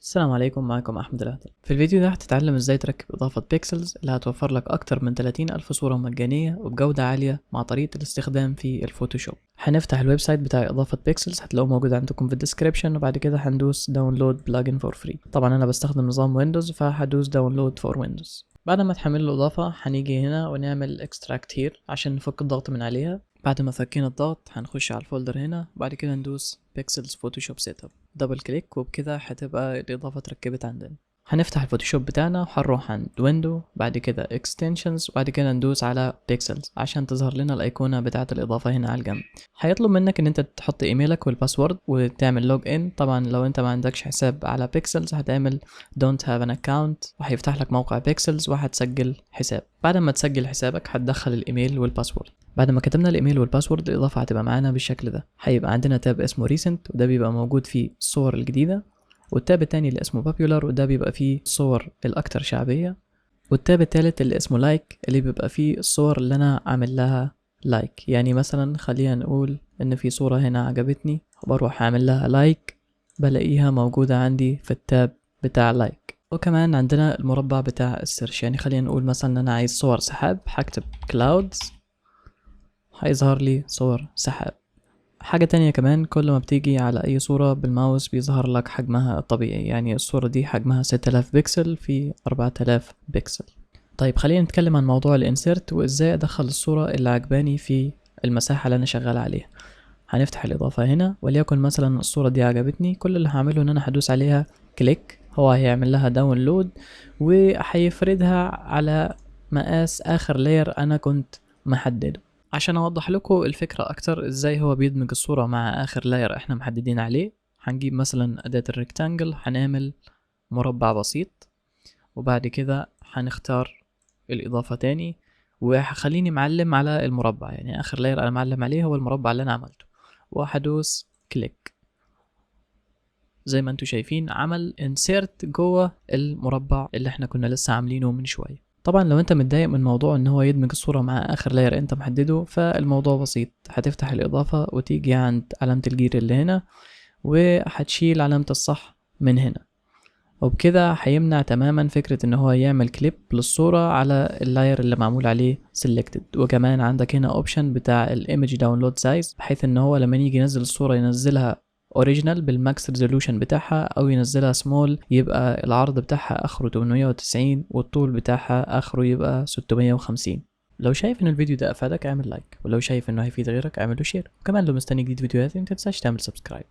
السلام عليكم، معكم أحمد الهدل. في الفيديو ده هتتعلم ازاي تركب إضافة بيكسلز اللي هتوفر لك أكتر من 30,000 صورة مجانية وبجودة عالية مع طريقة الاستخدام في الفوتوشوب. هنفتح الويب سايت بتاع إضافة بيكسلز، هتلاقوه موجود عندكم في الديسكريبشن، وبعد كده هندوس داونلود بلجن فور فري. طبعا أنا بستخدم نظام ويندوز فهدوس داونلود فور ويندوز. بعد ما تحمل الإضافة هنيجي هنا ونعمل اكستراكت هير عشان نفك الضغط من عليها. بعد ما فكينا الضغط هنخش على الفولدر هنا، وبعد كده ندوس بيكسلز فوتوشوب سيت اب، دبل كليك، وبكده هتبقى الإضافة اتركبت عندنا. هنفتح الفوتوشوب بتاعنا وهنروح عند ويندو، بعد كده اكستنشنز، وبعد كده ندوس على بيكسلز عشان تظهر لنا الأيقونة بتاعة الإضافة هنا على الجنب. هيطلب منك ان انت تحط ايميلك والباسورد وتعمل لوج ان. طبعا لو انت ما عندكش حساب على بيكسلز هتعمل don't have an account، وهيفتح لك موقع بيكسلز وهتسجل حساب. بعد ما تسجل حسابك هتدخل الايميل والباسورد. بعد ما كتبنا الايميل والباسورد الإضافة هتبقى معانا بالشكل ده. هيبقى عندنا تاب اسمه ريسنت، وده بيبقى موجود فيه الصور الجديدة، والتاب التاني اللي اسمه popular وده بيبقى فيه الصور الأكثر شعبية، والتاب التالت اللي اسمه لايك اللي بيبقى فيه الصور اللي أنا عامل لها لايك. يعني مثلا خلينا نقول إن في صورة هنا عجبتني وبروح أعمل لها لايك، بلاقيها موجودة عندي في التاب بتاع لايك. وكمان عندنا المربع بتاع السيرش، يعني خلينا نقول مثلا إن أنا عايز صور سحاب، هكتب clouds هيظهر لي صور سحاب. حاجة تانية كمان، كل ما بتيجي على أي صورة بالماوس بيظهر لك حجمها الطبيعي، يعني الصورة دي حجمها 6000 بكسل في 4000 بكسل. طيب خلينا نتكلم عن موضوع الانسيرت وازاي ادخل الصورة اللي عجباني في المساحة اللي انا شغال عليها. هنفتح الإضافة هنا، وليكن مثلا الصورة دي عجبتني، كل اللي هعمله ان انا هدوس عليها كليك، هو هيعمل لها داونلود وهيفردها على مقاس آخر لاير انا كنت محدده. عشان اوضح لكم الفكرة اكتر ازاي هو بيدمج الصورة مع اخر لاير احنا محددين عليه، هنجيب مثلا اداة الريكتانجل، هنعمل مربع بسيط، وبعد كده هنختار الاضافة تاني، وهخليني معلم على المربع، يعني اخر لاير انا معلم عليه هو المربع اللي انا عملته، وهدوس كليك. زي ما انتوا شايفين عمل انسيرت جوه المربع اللي احنا كنا لسه عاملينه من شوية. طبعا لو انت متضايق من موضوع ان هو يدمج الصورة مع اخر لاير انت محدده، فالموضوع بسيط. هتفتح الاضافة وتيجي عند علامة الجير اللي هنا، وهتشيل علامة الصح من هنا، وبكده هيمنع تماما فكرة ان هو يعمل كليب للصورة على اللاير اللي معمول عليه selected. وكمان عندك هنا اوبشن بتاع الايمج داونلود سايز، بحيث ان هو لما يجي ينزل الصورة ينزلها اوريجينال بالماكس ريزولوشن بتاعها، او ينزلها سمول يبقى العرض بتاعها اخره 890 والطول بتاعها اخره يبقى 650. لو شايف ان الفيديو ده افادك اعمل لايك، ولو شايف انه هيفيد غيرك اعمله شير، وكمان لو مستني جديد فيديوهاتي متنساش تعمل سبسكرايب.